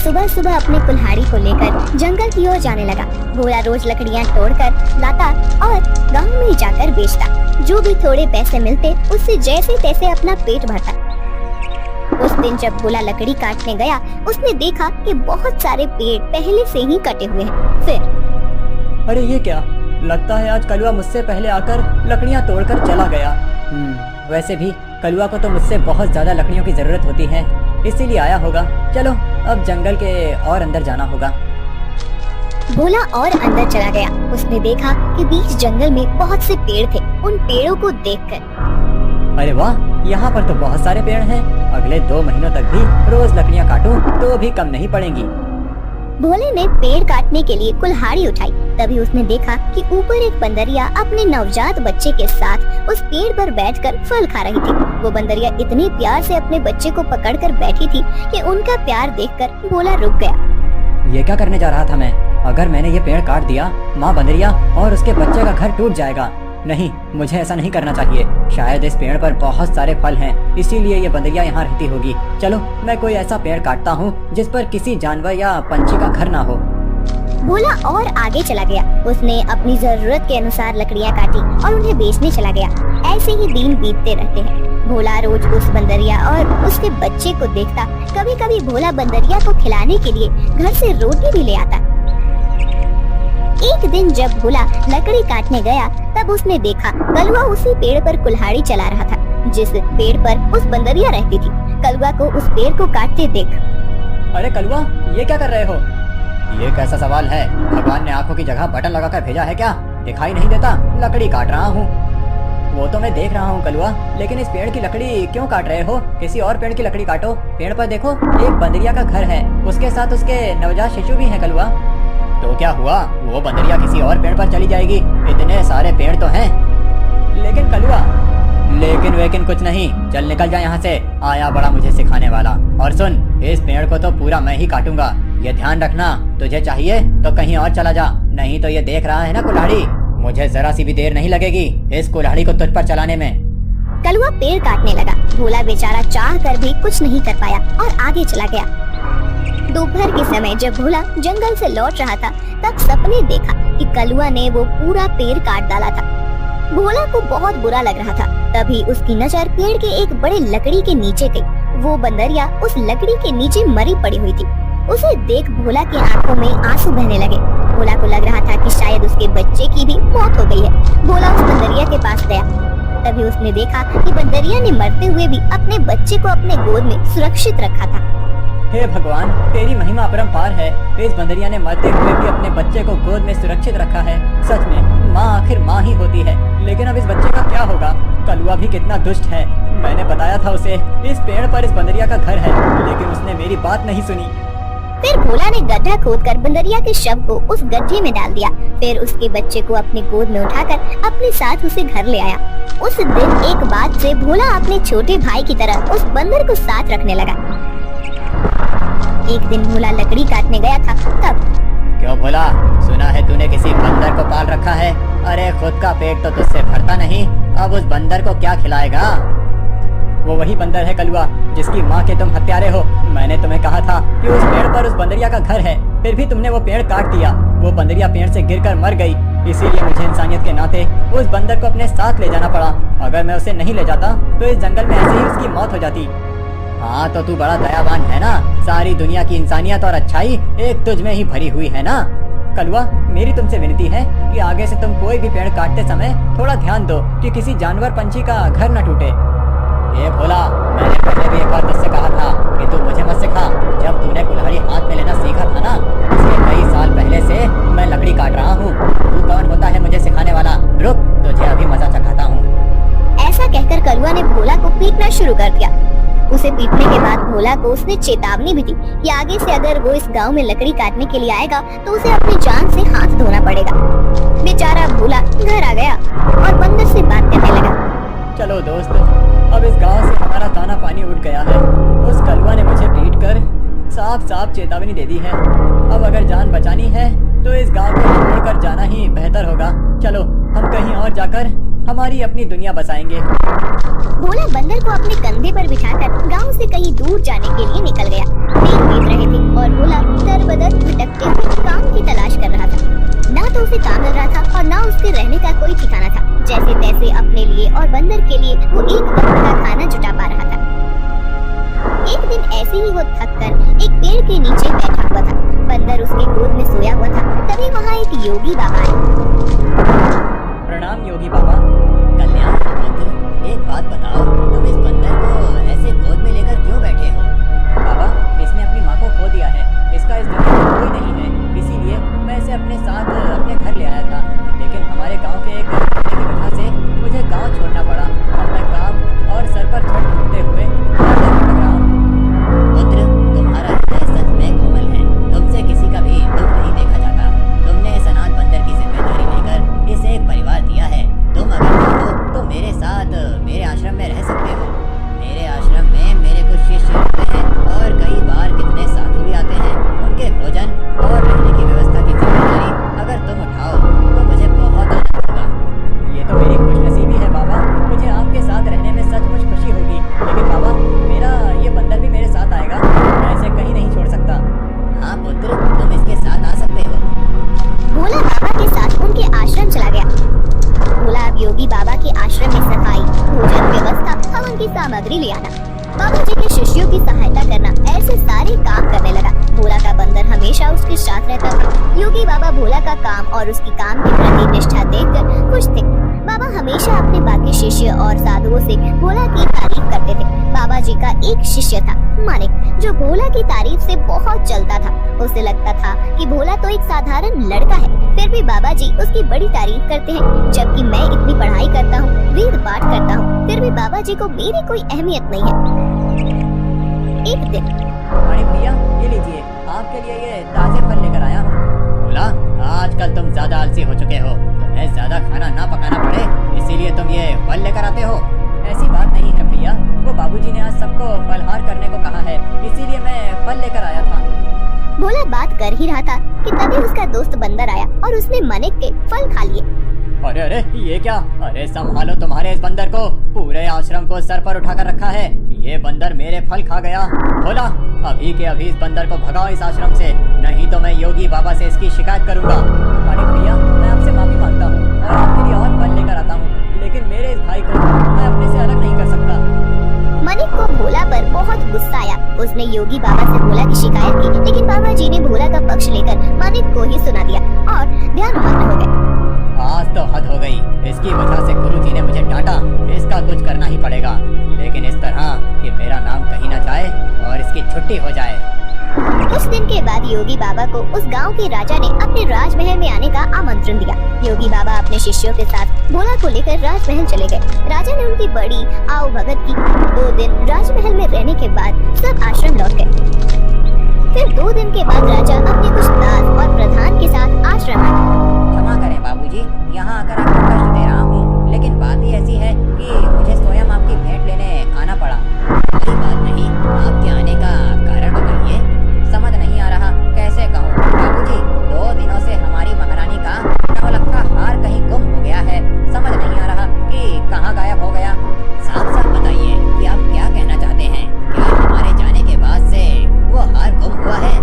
सुबह सुबह अपने कुल्हाड़ी को लेकर जंगल की ओर जाने लगा। भोला रोज लकड़ियाँ तोड़कर लाता और गांव में जाकर बेचता। जो भी थोड़े पैसे मिलते उससे जैसे तैसे अपना पेट भरता। उस दिन जब भोला लकड़ी काटने गया, उसने देखा कि बहुत सारे पेड़ पहले से ही कटे हुए हैं। फिर अरे ये क्या, लगता है आज कलुआ मुझसे पहले आकर लकड़ियाँ तोड़कर चला गया। वैसे भी कलुआ को तो मुझसे बहुत ज्यादा लकड़ियों की जरूरत होती है, इसीलिए आया होगा। चलो अब जंगल के और अंदर जाना होगा। भोला और अंदर चला गया। उसने देखा कि बीच जंगल में बहुत से पेड़ थे। उन पेड़ों को देखकर अरे वाह, यहाँ पर तो बहुत सारे पेड़ हैं। अगले 2 महीनों तक भी रोज लकड़ियाँ काटूं तो भी कम नहीं पड़ेंगी। भोले ने पेड़ काटने के लिए कुल्हाड़ी उठाई। तभी उसने देखा कि ऊपर एक बंदरिया अपने नवजात बच्चे के साथ उस पेड़ पर बैठकर फल खा रही थी। वो बंदरिया इतने प्यार से अपने बच्चे को पकड़कर बैठी थी कि उनका प्यार देखकर भोला रुक गया। ये क्या करने जा रहा था मैं? अगर मैंने ये पेड़ काट दिया, माँ बंदरिया और उसके बच्चे का घर टूट जाएगा। नहीं, मुझे ऐसा नहीं करना चाहिए। शायद इस पेड़ पर बहुत सारे फल हैं, इसीलिए ये बंदरिया यहाँ रहती होगी। चलो मैं कोई ऐसा पेड़ काटता हूँ जिस पर किसी जानवर या पंछी का घर ना हो। भोला और आगे चला गया। उसने अपनी जरूरत के अनुसार लकड़ियाँ काटी और उन्हें बेचने चला गया। ऐसे ही दिन बीतते रहते हैं। भोला रोज उस बंदरिया और उसके बच्चे को देखता। कभी कभी भोला बंदरिया को खिलाने के लिए घर से रोटी भी ले आता। एक दिन जब भोला लकड़ी काटने गया, तब उसने देखा कलुआ उसी पेड़ पर कुल्हाड़ी चला रहा था जिस पेड़ पर उस बंदरिया रहती थी। कलुआ को उस पेड़ को काटते देख, अरे कलुआ, ये क्या कर रहे हो? ये कैसा सवाल है? भगवान ने आंखों की जगह बटन लगाकर भेजा है क्या? दिखाई नहीं देता? लकड़ी काट रहा हूँ। वो तो मैं देख रहा हूँ कलुआ, लेकिन इस पेड़ की लकड़ी क्यों काट रहे हो? किसी और पेड़ की लकड़ी काटो। पेड़ पर देखो, एक बंदरिया का घर है, उसके साथ उसके नवजात शिशु भी है। कलुआ, तो क्या हुआ? वो बंदरिया किसी और पेड़ पर चली जाएगी। इतने सारे पेड़ तो हैं। लेकिन कलुआ, लेकिन कुछ नहीं। चल निकल जा यहाँ से। आया बड़ा मुझे सिखाने वाला। और सुन, इस पेड़ को तो पूरा मैं ही काटूंगा, ये ध्यान रखना। तुझे चाहिए तो कहीं और चला जा, नहीं तो ये देख रहा है ना कुल्हाड़ी, मुझे जरा सी भी देर नहीं लगेगी इस कुल्हाड़ी को तुझ पर चलाने में। कलुआ पेड़ काटने लगा। भोला बेचारा चाह कर भी कुछ नहीं कर पाया और आगे चला गया। दोपहर के समय जब भोला जंगल से लौट रहा था, तब सपने देखा कि कलुआ ने वो पूरा पेड़ काट डाला था। भोला को बहुत बुरा लग रहा था। तभी उसकी नजर पेड़ के एक बड़े लकड़ी के नीचे गई। वो बंदरिया उस लकड़ी के नीचे मरी पड़ी हुई थी। उसे देख भोला की आंखों में आंसू बहने लगे। भोला को लग रहा था कि शायद उसके बच्चे की भी मौत हो गई है। भोला उस बंदरिया के पास गया। तभी उसने देखा कि बंदरिया ने मरते हुए भी अपने बच्चे को अपने गोद में सुरक्षित रखा था। हे भगवान, तेरी महिमा अपरंपार है। इस बंदरिया ने मरते हुए भी अपने बच्चे को गोद में सुरक्षित रखा है। सच में माँ आखिर माँ ही होती है। लेकिन अब इस बच्चे का क्या होगा? कलुआ भी कितना दुष्ट है। मैंने बताया था उसे इस पेड़ पर इस बंदरिया का घर है, लेकिन उसने मेरी बात नहीं सुनी। फिर भोला ने गड्ढा खोदकर बंदरिया के शव को उस गड्ढे में डाल दिया। फिर उसके बच्चे को अपनी गोद में उठाकर अपने साथ उसे घर ले आया। उस दिन एक बाद से भोला अपने छोटे भाई की तरह उस बंदर को साथ रखने लगा। एक दिन भोला लकड़ी काटने गया था। तब, क्यों भोला, सुना है तूने किसी बंदर को पाल रखा है? अरे खुद का पेट तो तुझसे भरता नहीं, अब उस बंदर को क्या खिलाएगा? वो वही बंदर है कलुआ, जिसकी माँ के तुम हत्यारे हो। मैंने तुम्हें कहा था कि उस पेड़ पर उस बंदरिया का घर है, फिर भी तुमने वो पेड़ काट दिया। वो बंदरिया पेड़ से गिरकर मर गई, इसीलिए मुझे इंसानियत के नाते उस बंदर को अपने साथ ले जाना पड़ा। अगर मैं उसे नहीं ले जाता तो इस जंगल में ऐसे ही उसकी मौत हो जाती। हाँ तो तू बड़ा दयावान है ना। सारी दुनिया की इंसानियत और अच्छाई एक तुझ में ही भरी हुई है ना। कलुआ, मेरी तुमसे विनती है कि आगे से तुम कोई भी पेड़ काटते समय थोड़ा ध्यान दो कि किसी जानवर पंछी का घर न टूटे। ए भोला, मैंने पहले भी एक बार तुझसे कहा था कि तू मुझे मत सिखा। जब तूने कुल्हाड़ी हाथ में लेना सीखा था ना, उसके कई साल पहले से मैं लकड़ी काट रहा हूँ। तू कौन होता है मुझे सिखाने वाला? रुक, तुझे अभी मजा चखाता हूँ। ऐसा कहकर कलुआ ने भोला को पीटना शुरू कर दिया। उसे पीटने के बाद भोला को उसने चेतावनी भी दी कि आगे से अगर वो इस गांव में लकड़ी काटने के लिए आएगा तो उसे अपनी जान से हाथ धोना पड़ेगा। बेचारा भोला घर आ गया और बंदर से बात करने लगा। चलो दोस्त, अब इस गांव से हमारा दाना पानी उठ गया है। उस कलुआ ने मुझे पीटकर साफ साफ चेतावनी दे दी है। अब अगर जान बचानी है तो इस गांव को छोड़कर जाना ही बेहतर होगा। चलो हम कहीं और जाकर हमारी अपनी दुनिया बसाएंगे। भोला बंदर को अपने कंधे पर बिठाकर गांव से कहीं दूर जाने के लिए निकल गया। मेघ बीत रहे थे और भोला दर बदर भटकते हुए काम की तलाश कर रहा था। ना तो उसे काम मिल रहा था और ना उसके रहने का कोई ठिकाना था। जैसे तैसे अपने लिए और बंदर के लिए वो एक वक्त का खाना जुटा पा रहा था। एक दिन ऐसे ही वो थक कर एक पेड़ के नीचे बैठा हुआ था। बंदर उसके गोद में सोया हुआ था। तभी वहाँ एक योगी बाबा आए। प्रणाम योगी बाबा। कल्याण हो पुत्र, एक बात बताओ, तुम इस बंदर को ऐसे गोद में लेकर क्यों बैठे हो? बाबा, इसने अपनी माँ को खो दिया है। इसका इस दुनिया में कोई नहीं है, इसीलिए मैं इसे अपने साथ अपने घर ले आया था। लेकिन हमारे गांव के एक घटना की वजह से मुझे गांव छोड़ना पड़ा और मैं काम और सर पर छत ढूंढते हुए भटक रहा हूँ। पुत्र, तुम्हारा हृदय सच में कोमल है। तुमसे किसी का भी दुख नहीं देखा जाता। तुमने इस अनाथ बंदर की जिम्मेदारी लेकर इसे एक परिवार दिया है। तुम अगर चाहो तो मेरे साथ मेरे आश्रम में रह सकते हो। मेरे आश्रम में मेरे कुछ शिष्य रहते हैं और कई बार कितने साधु भी आते हैं। उनके भोजन और रहने की व्यवस्था की जिम्मेदारी अगर तुम उठाओ तो मुझे बहुत आनंद होगा। ये तो मेरी खुशनसीबी है बाबा। मुझे आपके साथ रहने में सचमुच खुशी होगी। लेकिन बाबा, मेरा ये बंदर भी मेरे साथ आएगा। मैं इसे कहीं नहीं छोड़ सकता। हाँ पुत्र, तुम इसके साथ आ सकते हो। भोला बाबा के साथ उनके आश्रम चला गया। भोला अब योगी बाबा के आश्रम में सफाई, भोजन व्यवस्था, हवन की सामग्री ले आना, बाबा जी के शिष्यों की सहायता करना, ऐसे सारे काम करने लगा। भोला का बंदर हमेशा उसके साथ रहता था। योगी बाबा भोला का काम और उसकी काम के प्रति निष्ठा देखकर खुश थे। बाबा हमेशा अपने बाकी शिष्य और साधुओं से भोला की तारीफ करते थे। बाबा जी का एक शिष्य था मानिक, जो भोला की तारीफ से बहुत चलता था। उसे लगता था कि भोला तो एक साधारण लड़का है, फिर भी बाबा जी उसकी बड़ी तारीफ करते हैं। जबकि मैं इतनी पढ़ाई करता हूँ, वेद पाठ करता हूँ, फिर भी बाबा जी को मेरी कोई अहमियत नहीं है। एक दिन माणिक भैया, ये लीजिए, आपके लिए ये ताजे फल लेकर आया हूँ। भोला, आजकल तुम ज्यादा आलसी हो चुके हो। तुम्हें ज्यादा खाना ना पकाना पड़े, इसीलिए तुम ये फल लेकर आते हो। ऐसी बात नहीं है भैया, वो बाबूजी ने आज सबको फलहार करने को कहा है, इसीलिए मैं फल लेकर आया था। भोला बात कर ही रहा था कि तभी उसका दोस्त बंदर आया और उसने मानिक के फल खा लिए। अरे अरे, ये क्या? अरे संभालो तुम्हारे इस बंदर को। पूरे आश्रम को सर पर उठाकर रखा है। ये बंदर मेरे फल खा गया। भोला, अभी के अभी इस बंदर को भगाओ इस आश्रम से, नहीं तो मैं योगी बाबा से इसकी शिकायत करूंगा। मानिक भैया, मैं आपसे माफी मांगता हूँ और आपके लिए और फल लेकर आता हूँ, लेकिन मेरे इस भाई को मैं अपने से अलग नहीं कर सकता। मानिक को भोला पर बहुत गुस्सा आया। उसने योगी बाबा से भोला की शिकायत की, लेकिन बाबा जी ने भोला का पक्ष लेकर मानिक को ही सुना दिया और ध्यानमग्न हो गए। आज तो हद हो गई। इसकी वजह से गुरुजी ने मुझे डांटा। इसका कुछ करना ही पड़ेगा, लेकिन इस तरह कि मेरा नाम कहीं ना जाए और इसकी छुट्टी हो जाए। कुछ दिन के बाद योगी बाबा को उस गांव के राजा ने अपने राजमहल में आने का आमंत्रण दिया। योगी बाबा अपने शिष्यों के साथ भोला को लेकर राजमहल चले गए। राजा ने उनकी बड़ी आओ भगत की। 2 दिन राजमहल में रहने के बाद सब आश्रम लौट गए। फिर 2 दिन के बाद राजा अपने कुछ दास और प्रधान के साथ आश्रम आए। क्षमा करें बाबूजी, यहाँ आकर आपको कष्ट दे रहा हूँ, लेकिन बात ही ऐसी है कि मुझे स्वयं आपकी भेंट लेने आना पड़ा। कोई बात नहीं, आपके आने का कारण बताइए। समझ नहीं आ रहा, कैसे कहूँ बाबूजी। 2 दिनों से हमारी महारानी का नवलखा हार कहीं गुम हो गया है। समझ नहीं आ रहा कि कहाँ गायब हो गया। साफ साफ बताइए कि आप क्या कहना चाहते हैं। क्या हमारे जाने के बाद से वो हार गुम हुआ है?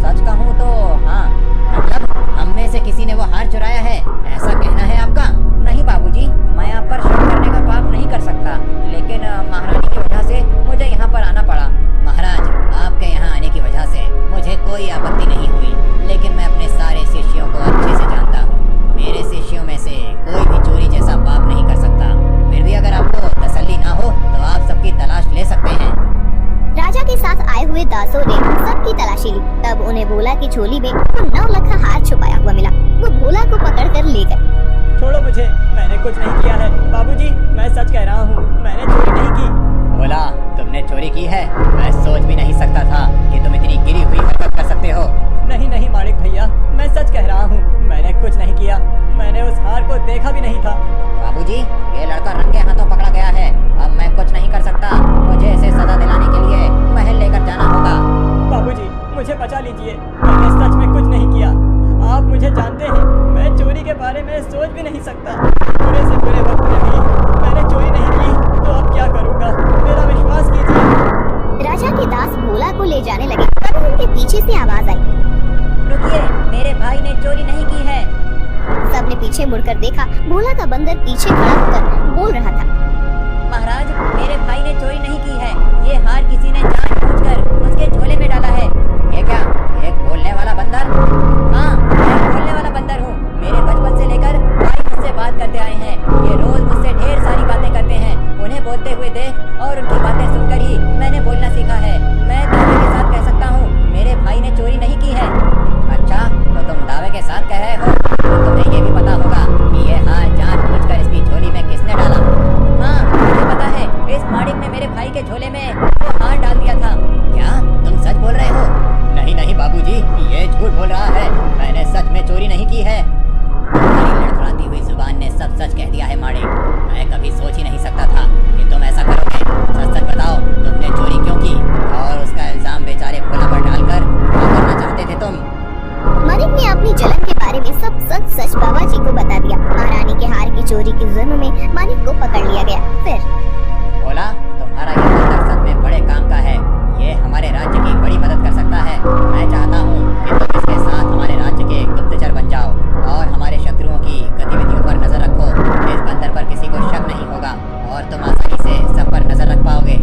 सच कहूँ तो हाँ, मतलब हम में से किसी ने वो हार चुराया है, ऐसा कहना है आपका? नहीं बाबूजी, मैं आप पर शक करने का पाप नहीं कर सकता, लेकिन महारानी की वजह से मुझे यहाँ पर आना पड़ा। महाराज, आपके यहाँ आने की वजह से मुझे कोई आपत्ति नहीं हुई, लेकिन मैं अपने सारे शिष्यों को अच्छे से जानता हूँ। मेरे शिष्यों में से कोई भी चोरी जैसा पाप नहीं कर सकता। फिर भी अगर आपको तसल्ली ना हो तो आप सबकी तलाश ले सकते हैं। राजा के साथ आए हुए दासों ने सबकी तलाशी ली। तब उन्हें भोला की झोली में वो 9 लखा हार छुपाया हुआ मिला। वो भोला को पकड़कर ले गए। छोड़ो मुझे, मैंने कुछ नहीं किया है। बाबूजी, मैं सच कह रहा हूँ, मैंने चोरी नहीं की। भोला, तुमने चोरी की है? मैं सोच भी नहीं सकता था कि तुम इतनी गिरी हुई हरकत कर सकते हो। नहीं नहीं माणिक भैया, मैं सच कह रहा हूँ, मैंने कुछ नहीं किया। मैंने उस हार को देखा भी नहीं था। बाबूजी, ये लड़का रंगे हाथों पकड़ा गया है। अब मैं कुछ नहीं कर सकता। मुझे इसे सजा दिलाने के लिए महल लेकर जाना होगा। बाबूजी, मुझे बचा लीजिए, मैंने सच में कुछ नहीं किया। आप मुझे जानते हैं, मैं चोरी के बारे में सोच भी नहीं सकता। बुरे से बुरे वक्त में भोला का बंदर पीछे खड़ा होकर बोल रहा था। महाराज, मेरे भाई ने चोरी नहीं की है। ये हार किसी ने जानबूझकर उसके झोले में डाला है। ये क्या, एक बोलने वाला बंदर? हाँ, मैं बोलने वाला बंदर हूँ। मेरे बचपन से लेकर भाई मुझसे बात करते आए हैं। ये रोज मुझसे ढेर सारी बातें करते हैं। उन्हें बोलते हुए देख और उनकी बातें सुनकर ही मैंने बोलना सीखा है। मैं दावे के साथ कह सकता हूँ, मेरे भाई ने चोरी नहीं की है। अच्छा, तो तुम दावे के साथ कह रहे हो, तो तुम्हें ये भी पता होगा कि ये हार जानबूझकर इसकी झोली में किसने डाला? हाँ, मुझे पता है। इस माड़िक ने मेरे भाई के झोले में वो हार डाल दिया था। क्या तुम सच बोल रहे हो? नहीं नहीं बाबूजी, ये झूठ बोल रहा है। मैंने सच में चोरी नहीं की है। तुम्हारी लड़खड़ाती हुई जुबान ने सब सच कह दिया है माड़िक। मैं कभी सोच ही नहीं सकता था कि तुम ऐसा करोगे। सच सच बताओ, तुमने चोरी क्यों की? और उसका इल्जाम बेचारे भोला पर डालकर क्या करना चाहते थे तुम? मालिक ने अपनी जलन के बारे में सब सच सच बाबा जी को बता दिया। महारानी के हार की चोरी के जुर्म में मालिक को पकड़ लिया गया। फिर भोला, तुम्हारा ये बंदर सच में बड़े काम का है। ये हमारे राज्य की बड़ी मदद कर सकता है। मैं चाहता हूँ कि तुम इसके साथ हमारे राज्य के गुप्तचर बन जाओ और हमारे शत्रुओं की गतिविधियों पर नजर रखो। इस बंदर पर किसी को शक नहीं होगा और तुम आसानी से सब पर नजर रख पाओगे।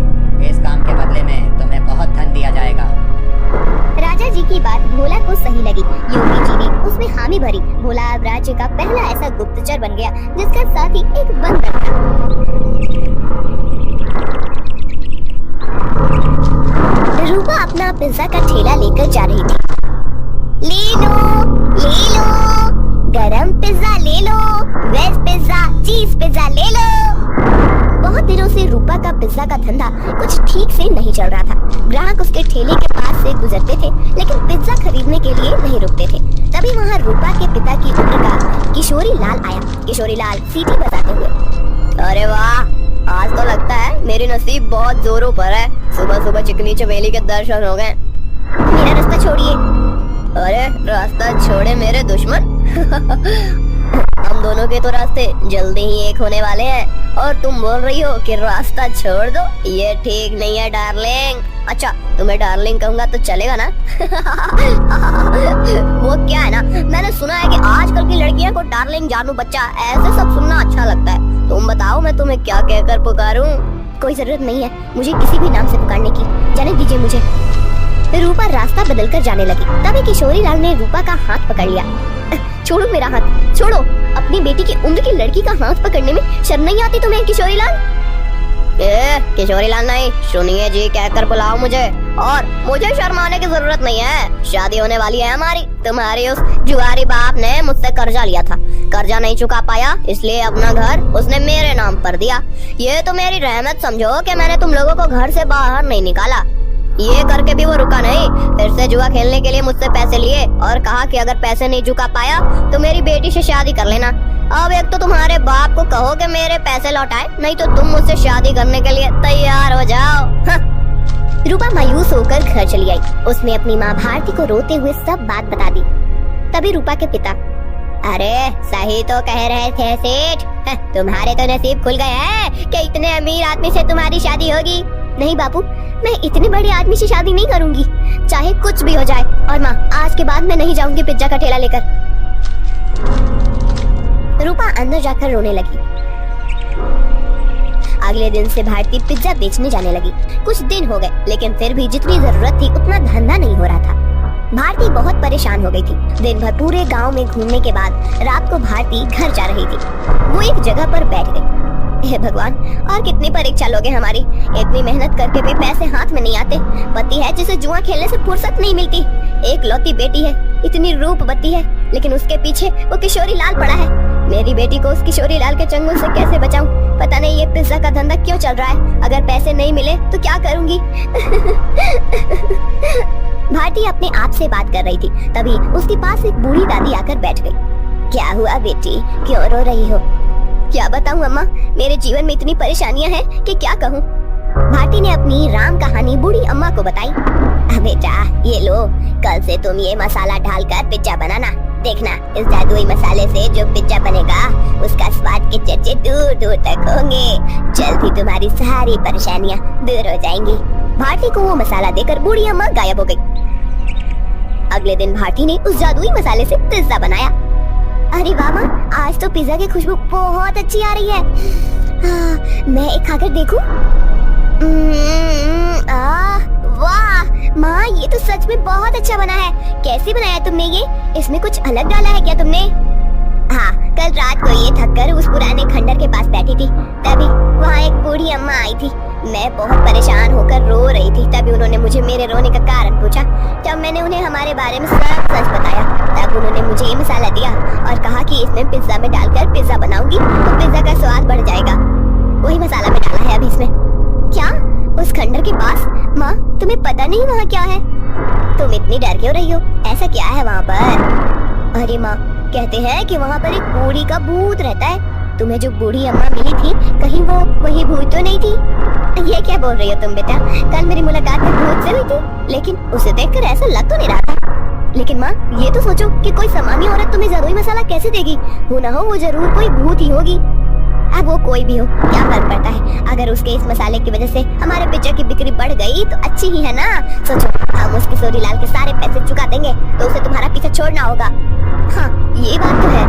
इस काम के बदले में तुम्हें बहुत धन दिया जाएगा। राजा जी की बात भोला को सही लगी। योगी जी ने उसमें हामी भरी। भोला अब राज्य का पहला ऐसा गुप्तचर बन गया जिसका साथी एक बंदर था। रूपा अपना पिज्जा का ठेला लेकर जा रही थी। ले लो, गरम पिज्जा ले लो, वेज पिज्जा, चीज पिज्जा ले लो। बहुत दिनों से रूपा का पिज्जा का धंधा कुछ ठीक से नहीं चल रहा था। ग्राहक उसके ठेले के पास से गुजरते थे लेकिन पिज्जा खरीदने के लिए नहीं रुकते थे। तभी वहाँ रूपा के पिता की उम्र का किशोरी लाल आया। किशोरी लाल सीटी बजाते हुए, अरे वाह, आज तो लगता है मेरी नसीब बहुत जोरों पर है। सुबह सुबह चिकनी चमेली के दर्शन हो गए। मेरा रास्ता छोड़िए। अरे रास्ता छोड़े मेरे दुश्मन। हम दोनों के तो रास्ते जल्दी ही एक होने वाले हैं और तुम बोल रही हो कि रास्ता छोड़ दो। ये ठीक नहीं है डार्लिंग। अच्छा, तुम्हें डार्लिंग कहूंगा तो चलेगा ना? वो क्या है ना, मैंने सुना है कि आजकल की लड़कियां को डार्लिंग, जानू बच्चा, ऐसे सब सुनना अच्छा लगता है। तुम बताओ मैं तुम्हें क्या कहकर पुकारूं? कोई जरूरत नहीं है मुझे किसी भी नाम से पुकारने की, जाने दीजिए मुझे। रूपा रास्ता बदलकर जाने लगी। तभी किशोरी लाल ने रूपा का हाथ पकड़ लिया। छोड़ो मेरा हाथ, छोड़ो। अपनी बेटी की उम्र की लड़की का हाथ पकड़ने में शर्म नहीं आती तुम्हें किशोरी लाल? किशोरी लाल नहीं, सुनिए जी कहकर बुलाओ मुझे। और मुझे शर्माने की जरूरत नहीं है। शादी होने वाली है हमारी। तुम्हारे उस जुआरी बाप ने मुझसे कर्जा लिया था। कर्जा नहीं चुका पाया इसलिए अपना घर उसने मेरे नाम पर दिया। ये तो मेरी रहमत समझो कि मैंने तुम लोगों को घर से बाहर नहीं निकाला। ये करके भी वो रुका नहीं, फिर से जुआ खेलने के लिए मुझसे पैसे लिए और कहा कि अगर पैसे नहीं चुका पाया तो मेरी बेटी से शादी कर लेना। अब एक तो तुम्हारे बाप को कहो कि मेरे पैसे लौटाए, नहीं तो तुम मुझसे शादी करने के लिए तैयार हो जाओ। रूपा मायूस होकर घर चली आई। उसने अपनी माँ भारती को रोते हुए सब बात बता दी। तभी रूपा के पिता, अरे सही तो कह रहे थे सेठ, तुम्हारे तो नसीब खुल गए हैं कि इतने अमीर आदमी से तुम्हारी शादी होगी। नहीं बापू, मैं इतने बड़े आदमी से शादी नहीं करूंगी, चाहे कुछ भी हो जाए। और माँ, आज के बाद मैं नहीं जाऊंगी पिज्जा का ठेला लेकर। रूपा अंदर जाकर रोने लगी। अगले दिन से भारती पिज्जा बेचने जाने लगी। कुछ दिन हो गए लेकिन फिर भी जितनी जरूरत थी उतना धंधा नहीं हो रहा था। भारती बहुत परेशान हो गई थी। दिन भर पूरे गांव में घूमने के बाद रात को भारती घर जा रही थी। वो एक जगह पर बैठ गई। हे भगवान, और कितनी परीक्षा लोगे हमारी। इतनी मेहनत करके भी पैसे हाथ में नहीं आते। पति है जिसे जुआ खेलने से फुर्सत नहीं मिलती। एक लौती बेटी है, इतनी रूपवती है, लेकिन उसके पीछे वो किशोरी लाल पड़ा है। मेरी बेटी को उस किशोरी लाल के चंगुल से कैसे बचाऊं? पता नहीं ये पिज्जा का धंधा क्यों चल रहा है। अगर पैसे नहीं मिले तो क्या करूंगी? भारती अपने आप से बात कर रही थी। तभी उसके पास एक बूढ़ी दादी आकर बैठ गई। क्या हुआ बेटी, क्यों रो रही हो? क्या बताऊं अम्मा, मेरे जीवन में इतनी परेशानियां हैं कि क्या कहूं। भारती ने अपनी राम कहानी बूढ़ी अम्मा को बताई। बेटा ये लो, कल से तुम ये मसाला डालकर पिज्जा बनाना। देखना, इस जादुई मसाले से जो पिज्जा बनेगा उसका स्वाद के चर्चे दूर दूर तक होंगे। जल्द ही तुम्हारी सारी परेशानियां दूर हो जाएंगी। भारती को वो मसाला देकर बूढ़ी अम्मा गायब हो गई। अगले दिन भारती ने उस जादुई मसाले से पिज्जा बनाया। अरे वाह माँ, आज तो पिज्जा की खुशबू बहुत अच्छी आ रही है। मैं एक खाकर देखूं? वाह माँ, ये तो सच में बहुत अच्छा बना है। कैसे बनाया तुमने ये? इसमें कुछ अलग डाला है क्या तुमने? हाँ, कल रात को ये थक कर उस पुराने खंडर के पास बैठी थी, तभी वहाँ एक बूढ़ी अम्मा आई थी। मैं बहुत परेशान होकर रो रही थी। तभी उन्होंने मुझे मेरे रोने का कारण पूछा। जब मैंने उन्हें हमारे बारे में सब सच बताया, तब उन्होंने मुझे ये मसाला दिया और कहा कि इसमें पिज्जा में डालकर पिज्जा बनाऊंगी तो पिज्जा का स्वाद बढ़ जाएगा। वही मसाला मैं डाला है अभी इसमें। क्या? उस खंडर के पास? माँ, तुम्हें पता नहीं वहाँ क्या है? तुम इतनी डर क्यों रही हो? ऐसा क्या है वहाँ पर? अरे माँ, कहते हैं कि वहाँ पर एक बूढ़ी का भूत रहता है। तुम्हें जो बूढ़ी अम्मा मिली थी, कहीं वो वही भूत तो नहीं थी? ये क्या बोल रही हो तुम बेटा? कल मेरी मुलाकात में भूत से हुई थी, लेकिन उसे देखकर ऐसा लग तो नहीं रहा था। लेकिन माँ, ये तो सोचो कि कोई सामान्य औरत तुम्हें जादुई मसाला कैसे देगी? हो ना हो वो जरूर कोई भूत ही होगी। अब वो कोई भी हो, क्या फर्क पड़ता है? अगर उसके इस मसाले की वजह से हमारे पिज्जा की बिक्री बढ़ गई तो अच्छी ही है ना। सोचो, हम उस किशोरी लाल के सारे पैसे चुका देंगे तो उसे तुम्हारा पीछा छोड़ना होगा। हाँ, ये बात तो है।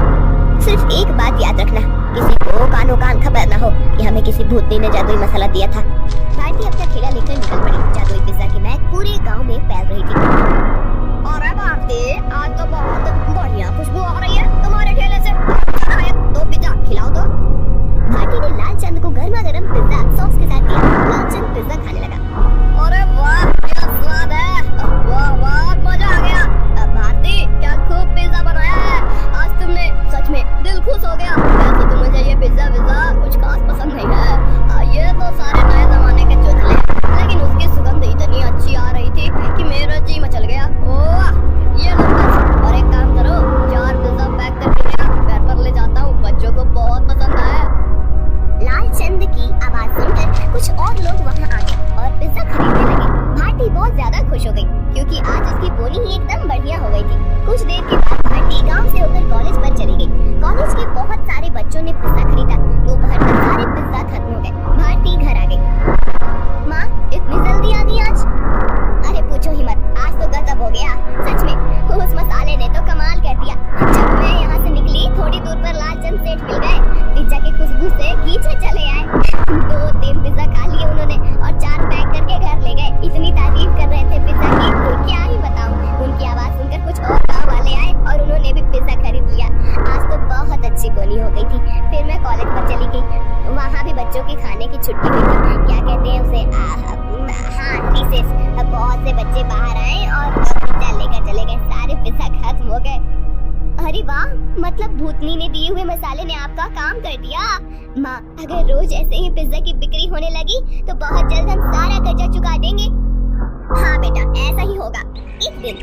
सिर्फ एक बात याद रखना, किसी को कानो कान खबर ना हो कि हमें किसी भूतनी ने जादुई मसाला दिया था। भारती अपना ठेला लेकर निकल पड़ी। जादुई पिज्जा की महक पूरे गांव में फैल रही थी। अरे भारती, आज तो बहुत बढ़िया खुशबू आ रही है तुम्हारे ठेले से। दो पिज्जा खिलाओ तो। भारती ने लालचंद को गर्मा गर्म पिज्जा सॉस के साथ दिया। लालचंद पिज्जा खाने लगा। अरे वाह, क्या स्वाद है! वाह वाह, मजा आ गया। भारती, क्या खूब पिज्जा बनाया है आज तुमने। सच में दिल खुश हो गया। वैसे तो मुझे ये पिज्जा कुछ खास पसंद नहीं है। ये तो सारे नए जमाने के चुटकुले, लेकिन उसकी सुगंध इतनी अच्छी आ रही थी कि मेरा जी मचल गया। ओह, ये लो बस। और एक काम करो, 4 पिज्जा पैक करके देना, घर पर ले जाता हूँ। बच्चों को बहुत पसंद आया। लालचंद की आवाज सुनकर कुछ और लोग वहाँ आ गए और पिज्जा खरीदने लगे। भारती बहुत ज्यादा खुश हो गई क्योंकि आज उसकी बोनी ही एकदम बढ़िया हो गई थी। कुछ देर के बाद भारती गांव से होकर कॉलेज पर चली गई। कॉलेज के बहुत सारे बच्चों ने पिज्जा खरीदा। दोपहर तक सारे पिज्जा खत्म हो गए। भारती घर आ गई। माँ, इतनी जल्दी आ गई आज? अरे पूछो ही मत, आज तो गजब हो गया। सच में उस मसाले ने तो कमाल कर दिया। जब मैं यहाँ से निकली, थोड़ी दूर पर लालचंद सेठ मिल गए। पिज्जा की खुशबू से खींचे चले आए। 2-3 पिज्जा खा लिए उन्होंने और 4 पैक करके घर ले गए। इतनी तारीफ कर रहे थे पिज्जा की, तो क्या ही बताऊं। उनकी आवाज सुनकर कुछ और गाँव वाले आए और उन्होंने भी पिज्जा खरीद लिया। आज तो बहुत अच्छी बोनी हो गई थी। फिर मैं कॉलेज पर चली गई। वहाँ भी बच्चों की खाने की छुट्टी हुई थी। क्या कहते हैं उसे? हाँ, रिसेस। बहुत से बच्चे बाहर आए और पिज्जा लेकर चले गए। सारे पिज्जा खत्म हो गए। अरे वाह, मतलब भूतनी ने दिए हुए मसाले ने आपका काम कर दिया। माँ, अगर रोज ऐसे ही पिज्जा की बिक्री होने लगी तो बहुत जल्द हम सारा कर्जा चुका देंगे। हाँ बेटा, ऐसा ही होगा एक दिन।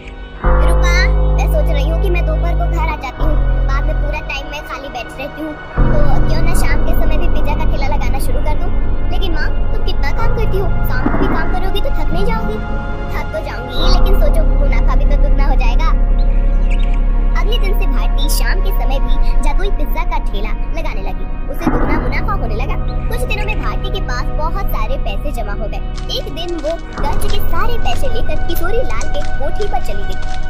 रूपा, मैं सोच रही हूँ कि मैं दोपहर को घर आ जाती हूँ। बाद में पूरा टाइम मैं खाली बैठ रहती हूँ, तो क्यों ना शाम के समय भी पिज्जा का ठेला लगाना शुरू कर दूँ। लेकिन माँ, तुम कितना काम करती हो? शाम को भी काम करोगी तो थक नहीं जाओगी? थक तो जाऊंगी, लेकिन सोचो मुनाफा भी तो दुगना हो जाएगा। अगले दिन से भारती शाम के समय भी जादुई पिज्जा का ठेला लगाने लगी। उसे दुगना मुनाफा होने लगा। कुछ दिनों में भारती के पास बहुत सारे पैसे जमा हो गए। एक दिन वो कर्ज के सारे पैसे लेकर किशोरी लाल के कोठी पर चली गई।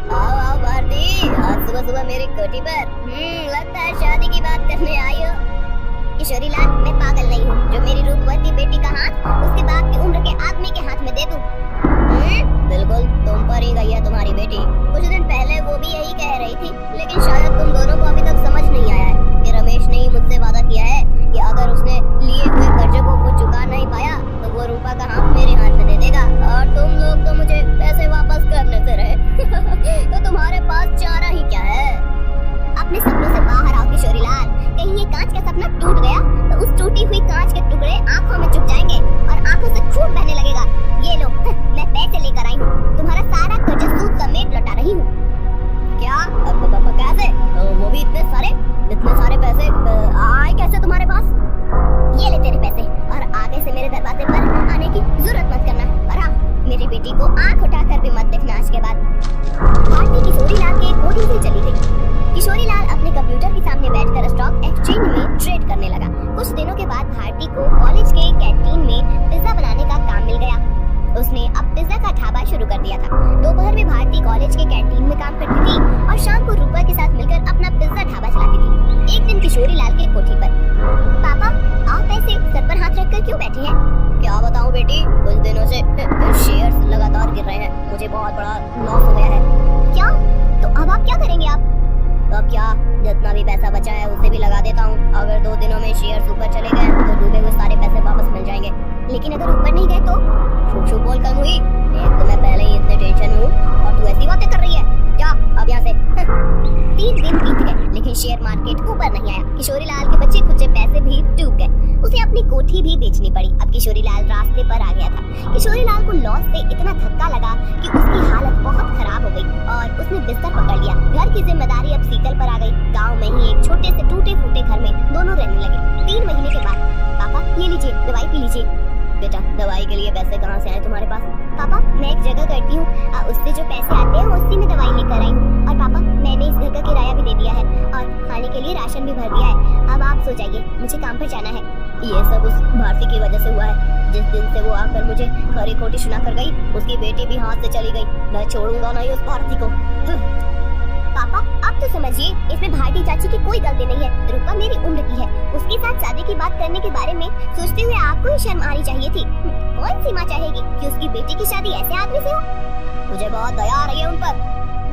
आओ भारती, आज सुबह सुबह मेरी कोठी पर। लगता है शादी की बात करने आई हो। किशोरी लाल, मैं पागल नहीं हूँ जो मेरी रूपवती बेटी का हाथ उसके बाप की उम्र के आदमी के हाथ में दे दूँ। बिल्कुल तुम पर ही गई है तुम्हारी बेटी। कुछ दिन पहले वो भी यही कह रही थी, लेकिन शायद तुम दोनों को अभी तक समझ नहीं आया है कि रमेश ने ही मुझसे वादा किया है कि अगर उसने लिए हुए कर्जे को वो चुका नहीं पाया तो वो रूपा का हाथ मेरे हाथ में दे देगा और तुम लोग तो मुझे पैसे वापस करने से रहे। तो तुम्हारे पास चारा ही क्या है? अपने सपनों से बाहर आओ किशोरी लाल। कहीं ये कांच का सपना टूट गया तो उस टूटी हुई कांच के टुकड़े आंखों में पैसा बचा है उसे भी लगा देता हूँ। अगर 2 दिनों में शेयर ऊपर चले गए तो डूबे हुए सारे पैसे वापस मिल जाएंगे। लेकिन अगर ऊपर नहीं गए तो? शुभ शुभ बोल कर मुई, एक तो मैं पहले ही इतने टेंशन में हूँ और तू ऐसी बातें कर रही है। जा अब यहाँ से। 3 दिन बीत गए लेकिन शेयर मार्केट ऊपर नहीं आया। किशोरी लाल के बचे खुचे पैसे भी डूब गए। उसे अपनी कोठी भी बेचनी पड़ी। अब किशोरी लाल रास्ते पर आ गया था। किशोरी लाल को लॉस से इतना धक्का लगा कि उसकी हालत बहुत खराब हो गई और उसने बिस्तर पकड़ लिया। घर की जिम्मेदारी अब शीतल पर आ गई। गांव में ही एक छोटे से टूटे फूटे घर में दोनों रहने लगे। 3 महीने के बाद, पापा ये लीजिए दवाई पी लीजिए। बेटा दवाई के लिए पैसे कहाँ से आए तुम्हारे पास? पापा मैं एक जगह करती हूँ, उससे जो पैसे आते हैं उसी में दवाई लेकर आई हूँ। और पापा मैंने इस घर का किराया भी दे दिया है और खाने के लिए राशन भी भर दिया है। अब आप सो जाइए, मुझे काम पर जाना है। ये सब उस भारती की वजह से हुआ है। जिस दिन से वो आकर मुझे खरी खोटी सुना कर गई, उसकी बेटी भी हाथ से चली गई। मैं छोड़ूंगा नहीं उस भारती को। पापा अब तो समझिए इसमें भारती चाची की कोई गलती नहीं है। रूपा मेरी उम्र की है। उसके साथ शादी की बात करने के बारे में सोचते हुए आपको ही शर्म आनी चाहिए थी। कौन सी माँ चाहेगी कि उसकी बेटी की शादी ऐसे आदमी से हो? मुझे बहुत दया आ रही है उन पर।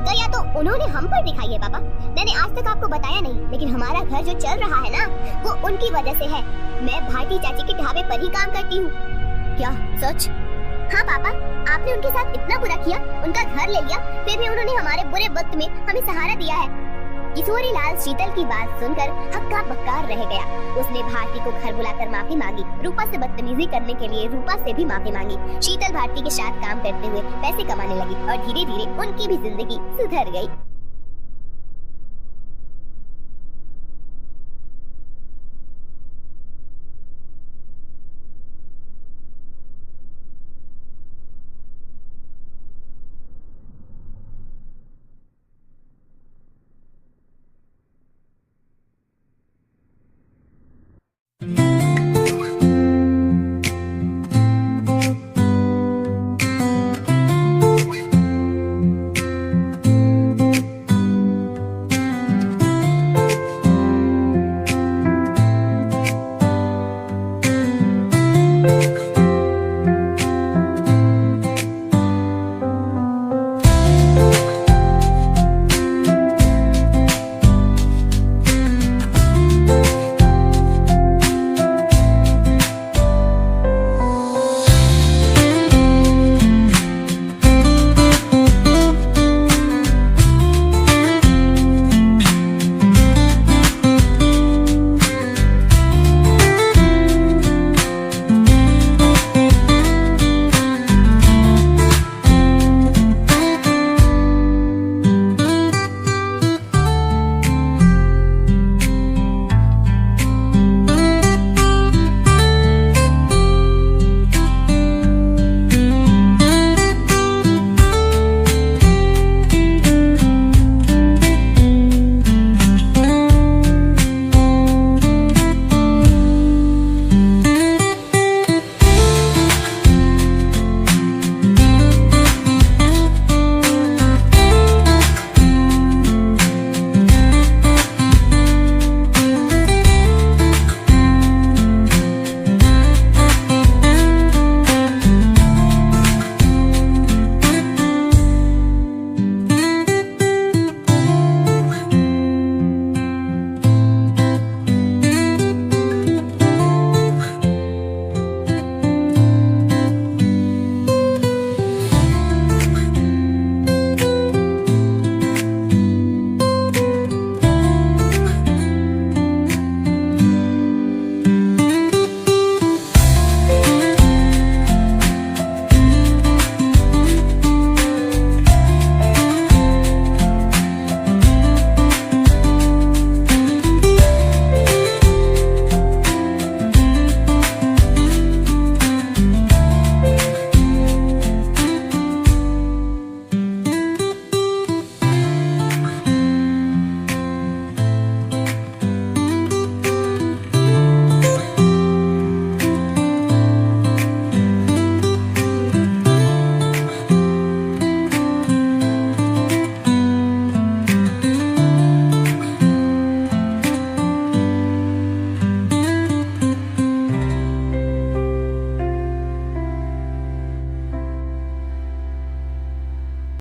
दया तो उन्होंने हम पर दिखाई है पापा। मैंने आज तक आपको बताया नहीं, लेकिन हमारा घर जो चल रहा है ना वो उनकी वजह से है। मैं भारती चाची के ढाबे पर ही काम करती हूँ। क्या सच? हाँ पापा, आपने उनके साथ इतना बुरा किया, उनका घर ले लिया, फिर भी उन्होंने हमारे बुरे वक्त में हमें सहारा दिया है। किशोरी लाल शीतल की बात सुनकर हक्का बक्का रह गया। उसने भारती को घर बुलाकर माफी मांगी। रूपा से बदतमीजी करने के लिए रूपा से भी माफी मांगी। शीतल भारती के साथ काम करते हुए पैसे कमाने लगी और धीरे धीरे उनकी भी जिंदगी सुधर गई।